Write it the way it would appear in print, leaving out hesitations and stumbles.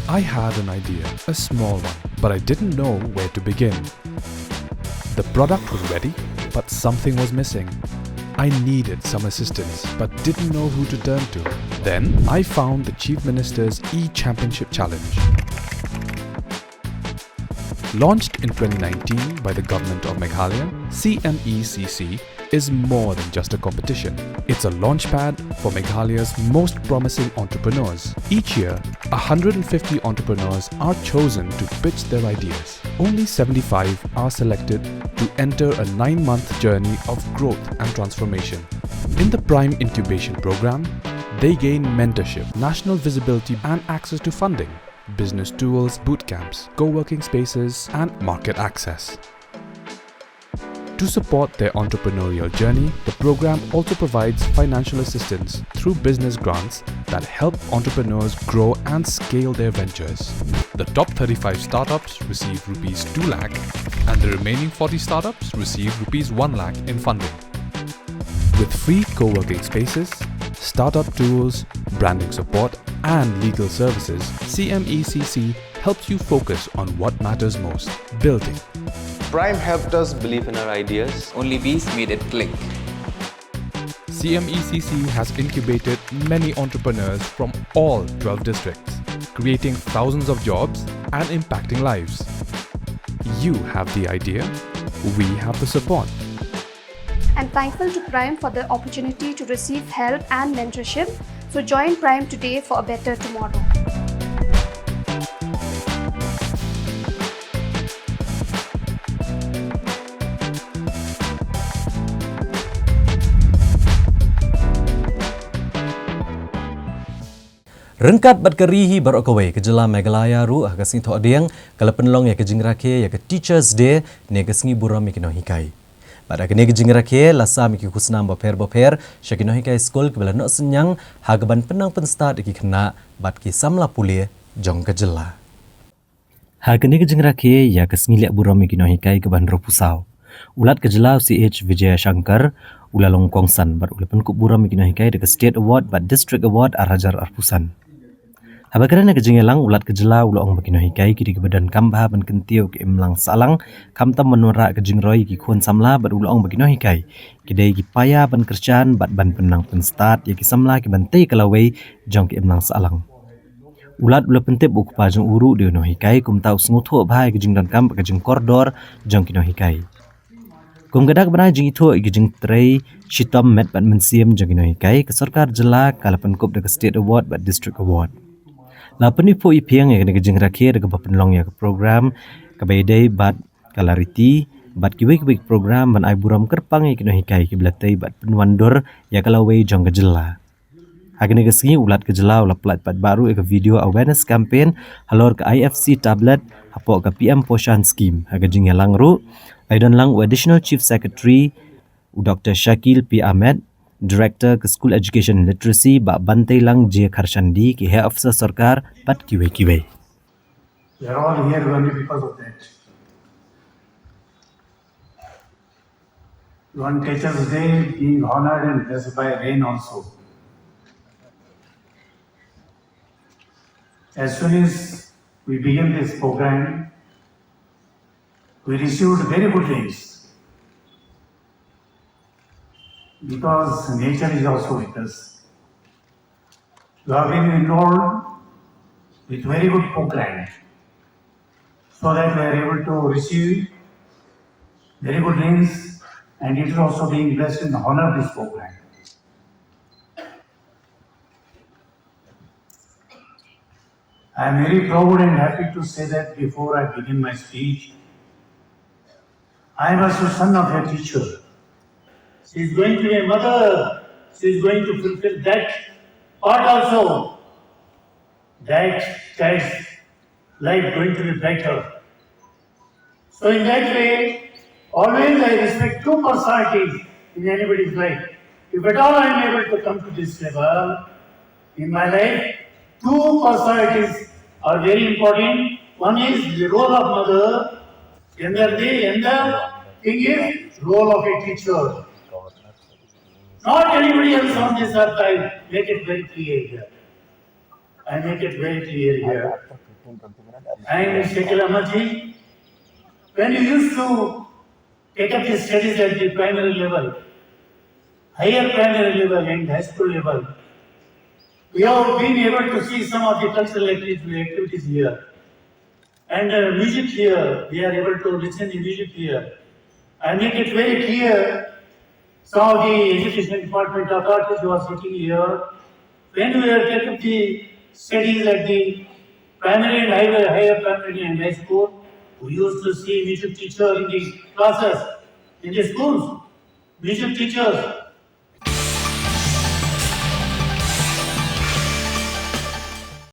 I had an idea, a small one, but I didn't know where to begin. The product was ready, but something was missing. I needed some assistance, but didn't know who to turn to. Then I found the Chief Minister's E-Championship Challenge. Launched in 2019 by the Government of Meghalaya, CMECC is more than just a competition. It's a launchpad for Meghalaya's most promising entrepreneurs. Each year, 150 entrepreneurs are chosen to pitch their ideas. Only 75 are selected to enter a 9-month journey of growth and transformation. In the Prime Incubation Program, they gain mentorship, national visibility and access to funding, business tools, boot camps, co-working spaces and market access. To support their entrepreneurial journey, the program also provides financial assistance through business grants that help entrepreneurs grow and scale their ventures. The top 35 startups receive Rs 2 lakh and the remaining 40 startups receive Rs 1 lakh in funding. With free co-working spaces, startup tools, branding support and legal services, CMECC helps you focus on what matters most, building. Prime helped us believe in our ideas. Only we made it click. CMECC has incubated many entrepreneurs from all 12 districts, creating thousands of jobs and impacting lives. You have the idea, we have the support. I'm thankful to Prime for the opportunity to receive help and mentorship. So join Prime today for a better tomorrow. Rengkat bat kerihi barokawai ke jylla Meghalaya ru agasing tho adiang kala penlong ya ke jing Rakhe ya ke Teachers Day ne gasngi buram mi nonghikai. Pada kene ke jing Rakhe lasa mi ki khusnam boper syaki nonghikai skol ke bala no senyang hagaban penang penstart ki kena bat ki samla pulie jong ke jylla. Ha kene ke jing Rakhe ya gasngi liak buram mi nonghikai ke bandro pusau. Ulat ke jylla CH Vijaya Shankar ulalong kongsan bar ulapan kup buram mi nonghikai de State Award bat District Award Arajar Arpusan. Habagaran ke jengelang ulat ke jylla ulong bagi nonghikai ki di badan kambah ban kentio ke imlang salang kamtam menora ke jengroi ki khun samla bat ulong bagi nonghikai ki dei ki paya ban kerjaan bat ban penang pen start ya ki samla ki bantai kalawai jong ki imlang salang. Ulat ula pentip bu pa jong uru de nonghikai kum tau sngutho bhai ke jing dan kam ke jing koridor jong ki nonghikai. Kum gadak bana jing itho ki jing trei shitom met ban mensiem jong ki nonghikai ke sarkar jylla kalapan kup de State Award bat District Award. La penipu ipiang yang kena jing Rakhe de penlong ya ke program ke baidai bat kalariti bat kiwik program ban ai buram kerpang ya kena hikai ki belatai bat penwandor ya kalawai jong ke jylla. Agene ke singi ulat ke jylla ulat plat bat baru ke video awareness campaign halor ke IFC tablet hapok ke PM Poshan scheme aga jing yalang ru aidan lang additional chief secretary Dr. Shakil P Ahmed Director ke School Education and Literacy Bak Bantai Lang J. Karshandi ki Head Officer Sarkar Pat Kiwai. We are all here only because of that. On Teachers' Day, being honored and blessed by rain also. As soon as we began this program, we received very good rains. Because nature is also with us. You have been enrolled with very good program so that we are able to receive very good rains and it is also being blessed in honor of this program. I am very proud and happy to say that before I begin my speech, I am also son of a teacher. She is going to be a mother. She is going to fulfill that part also. That child's life going to be better. So in that way, always I respect two personalities in anybody's life. If at all I am able to come to this level in my life, two personalities are very important. One is the role of mother, and the thing is role of a teacher. Not anybody else on this earth, I make it very clear here. I make it very clear here. And Shekil Ahmadji, when you used to take up the studies at the primary level, higher primary level and high school level, we have been able to see some of the cultural activities here. And music here, we are able to listen to music here. I make it very clear, some of the education department authorities who are sitting here, when we are taking the studies at the primary and higher primary and high school, we used to see music teacher in the classes, in the schools, music teachers,